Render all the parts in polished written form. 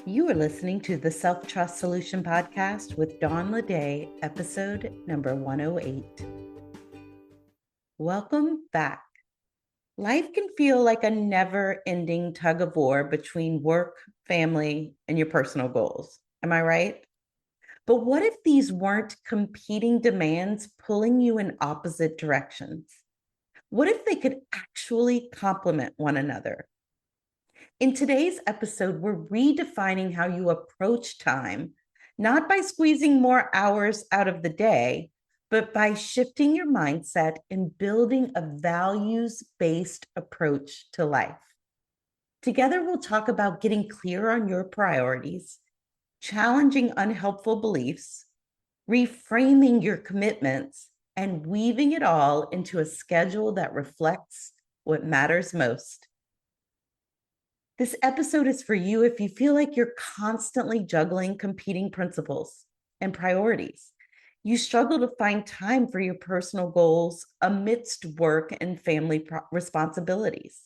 You are listening to the Self-Trust Solution Podcast with Dawn Lede, episode number 108. Welcome back. Life can feel like a never-ending tug of war between work, family, and your personal goals. Am I right? But what if these weren't competing demands pulling you in opposite directions? What if they could actually complement one another? In today's episode, we're redefining how you approach time, not by squeezing more hours out of the day, but by shifting your mindset and building a values-based approach to life. Together, we'll talk about getting clear on your priorities, challenging unhelpful beliefs, reframing your commitments, and weaving it all into a schedule that reflects what matters most. This episode is for you if you feel like you're constantly juggling competing principles and priorities. You struggle to find time for your personal goals amidst work and family responsibilities.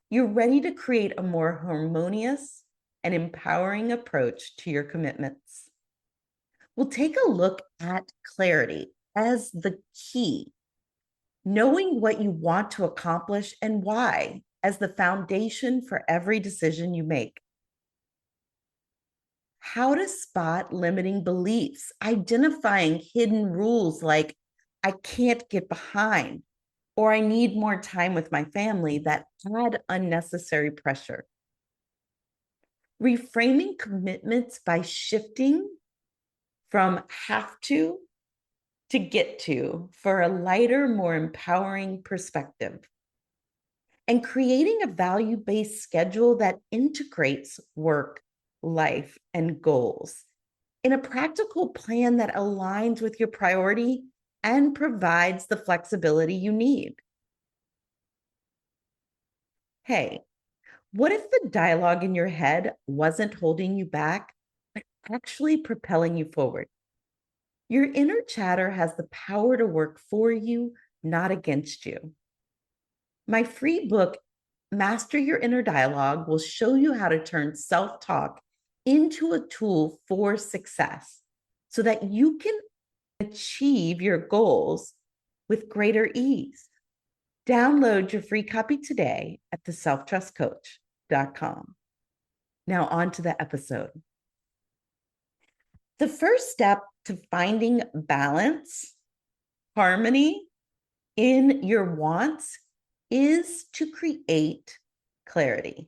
You're ready to create a more harmonious and empowering approach to your commitments. We'll take a look at clarity as the key, knowing what you want to accomplish and why as the foundation for every decision you make. How to spot limiting beliefs, identifying hidden rules like I can't get behind or I need more time with my family that add unnecessary pressure. Reframing commitments by shifting from have to get to for a lighter, more empowering perspective. And creating a value-based schedule that integrates work, life, and goals in a practical plan that aligns with your priority and provides the flexibility you need. Hey, what if the dialogue in your head wasn't holding you back, but actually propelling you forward? Your inner chatter has the power to work for you, not against you. My free book, Master Your Inner Dialogue, will show you how to turn self-talk into a tool for success so that you can achieve your goals with greater ease. Download your free copy today at theselftrustcoach.com. Now on to the episode. The first step to finding balance, harmony in your wants is to create clarity.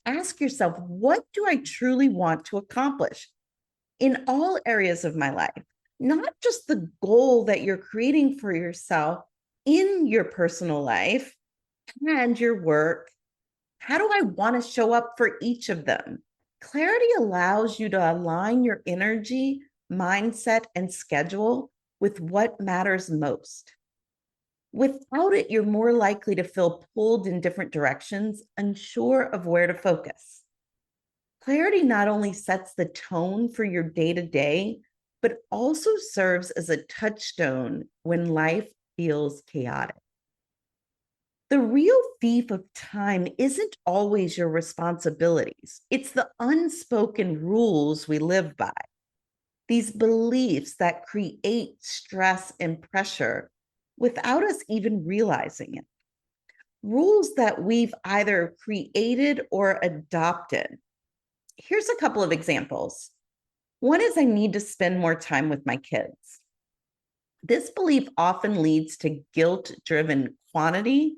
Ask yourself, what do I truly want to accomplish in all areas of my life? Not just the goal that you're creating for yourself in your personal life and your work. How do I want to show up for each of them? Clarity allows you to align your energy, mindset, and schedule with what matters most. Without it, you're more likely to feel pulled in different directions, unsure of where to focus. Clarity not only sets the tone for your day-to-day, but also serves as a touchstone when life feels chaotic. The real thief of time isn't always your responsibilities. It's the unspoken rules we live by. These beliefs that create stress and pressure without us even realizing it. Rules that we've either created or adopted. Here's a couple of examples. One is I need to spend more time with my kids. This belief often leads to guilt-driven quantity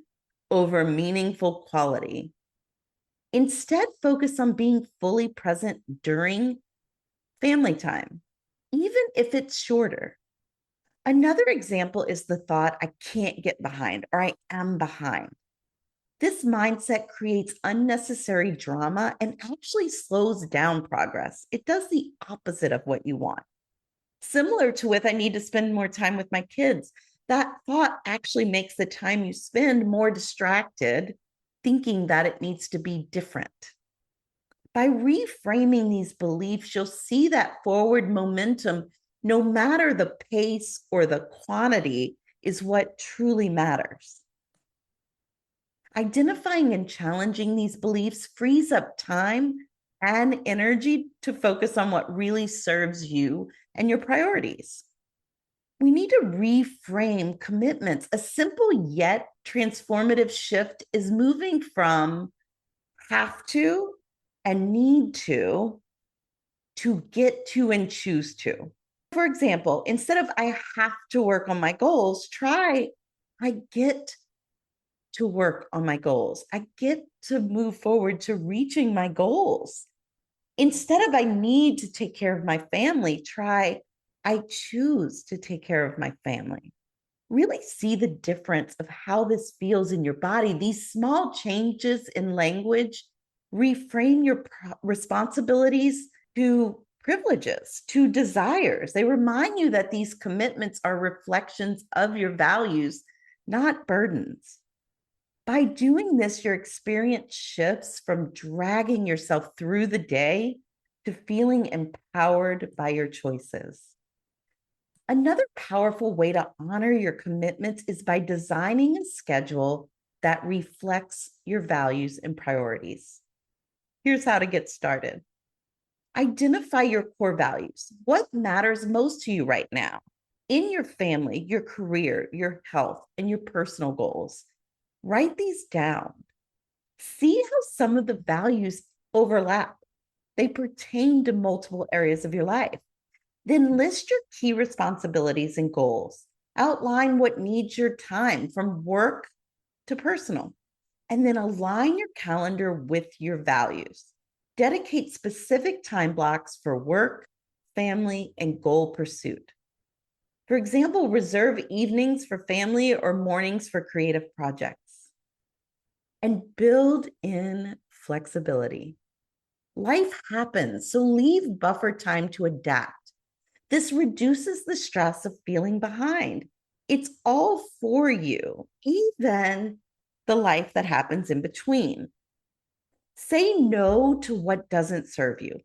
over meaningful quality. Instead, focus on being fully present during family time, even if it's shorter. Another example is the thought, I can't get behind or I am behind. This mindset creates unnecessary drama and actually slows down progress. It does the opposite of what you want. Similar to with, I need to spend more time with my kids. That thought actually makes the time you spend more distracted, thinking that it needs to be different. By reframing these beliefs, you'll see that forward momentum, no matter the pace or the quantity, is what truly matters. Identifying and challenging these beliefs frees up time and energy to focus on what really serves you and your priorities. We need to reframe commitments. A simple yet transformative shift is moving from have to and need to get to and choose to. For example, instead of I have to work on my goals, try I get to work on my goals. I get to move forward to reaching my goals. Instead of I need to take care of my family, try I choose to take care of my family. Really see the difference of how this feels in your body. These small changes in language reframe your responsibilities to privileges, to desires. They remind you that these commitments are reflections of your values, not burdens. By doing this, your experience shifts from dragging yourself through the day to feeling empowered by your choices. Another powerful way to honor your commitments is by designing a schedule that reflects your values and priorities. Here's how to get started. Identify your core values. What matters most to you right now in your family, your career, your health, and your personal goals? Write these down. See how some of the values overlap. They pertain to multiple areas of your life. Then list your key responsibilities and goals. Outline what needs your time from work to personal, and then align your calendar with your values. Dedicate specific time blocks for work, family, and goal pursuit. For example, reserve evenings for family or mornings for creative projects. And build in flexibility. Life happens, so leave buffer time to adapt. This reduces the stress of feeling behind. It's all for you, even the life that happens in between. Say no to what doesn't serve you.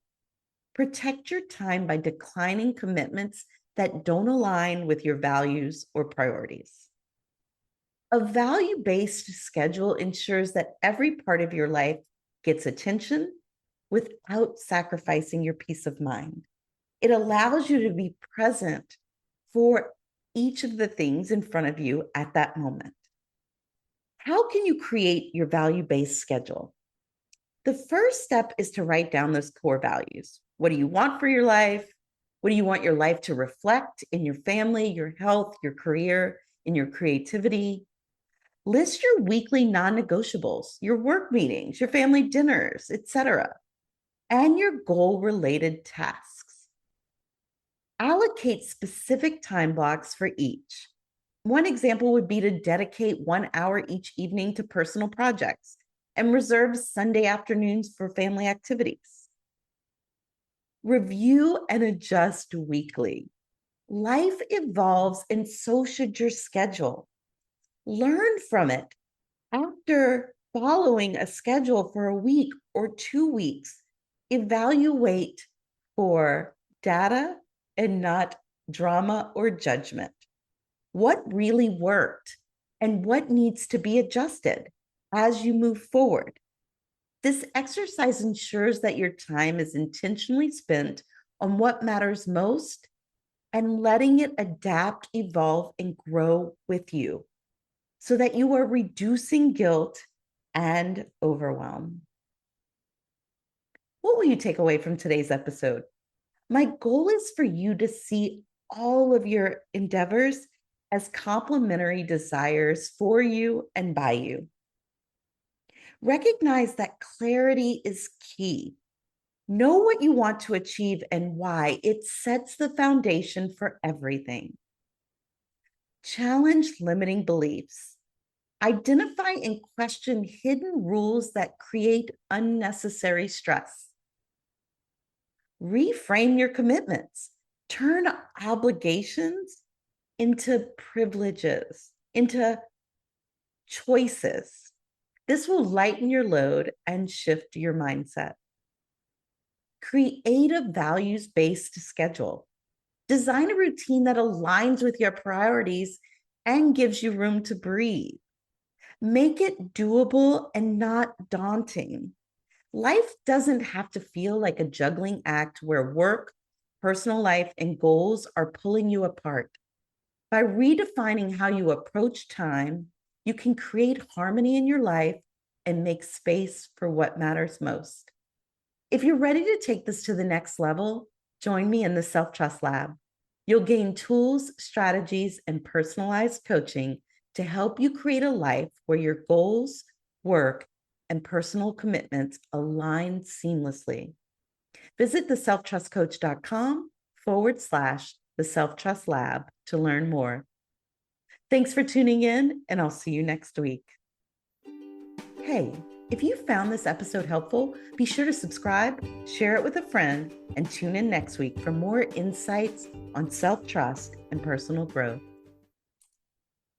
Protect your time by declining commitments that don't align with your values or priorities. A value-based schedule ensures that every part of your life gets attention without sacrificing your peace of mind. It allows you to be present for each of the things in front of you at that moment. How can you create your value-based schedule? The first step is to write down those core values. What do you want for your life? What do you want your life to reflect in your family, your health, your career, in your creativity? List your weekly non-negotiables, your work meetings, your family dinners, etc., and your goal-related tasks. Allocate specific time blocks for each. One example would be to dedicate 1 hour each evening to personal projects and reserve Sunday afternoons for family activities. Review and adjust weekly. Life evolves, and so should your schedule. Learn from it. After following a schedule for a week or 2 weeks, evaluate for data and not drama or judgment. What really worked and what needs to be adjusted as you move forward? This exercise ensures that your time is intentionally spent on what matters most and letting it adapt, evolve, and grow with you so that you are reducing guilt and overwhelm. What will you take away from today's episode? My goal is for you to see all of your endeavors as complementary desires for you and by you. Recognize that clarity is key. Know what you want to achieve and why. It sets the foundation for everything. Challenge limiting beliefs. Identify and question hidden rules that create unnecessary stress. Reframe your commitments. Turn obligations into privileges, into choices. This will lighten your load and shift your mindset. Create a values-based schedule. Design a routine that aligns with your priorities and gives you room to breathe. Make it doable and not daunting. Life doesn't have to feel like a juggling act where work, personal life, and goals are pulling you apart. By redefining how you approach time, you can create harmony in your life and make space for what matters most. If you're ready to take this to the next level, join me in the Self Trust Lab. You'll gain tools, strategies, and personalized coaching to help you create a life where your goals, work, and personal commitments align seamlessly. Visit theselftrustcoach.com/the Self Trust Lab to learn more. Thanks for tuning in, and I'll see you next week. Hey, if you found this episode helpful, be sure to subscribe, share it with a friend, and tune in next week for more insights on self-trust and personal growth.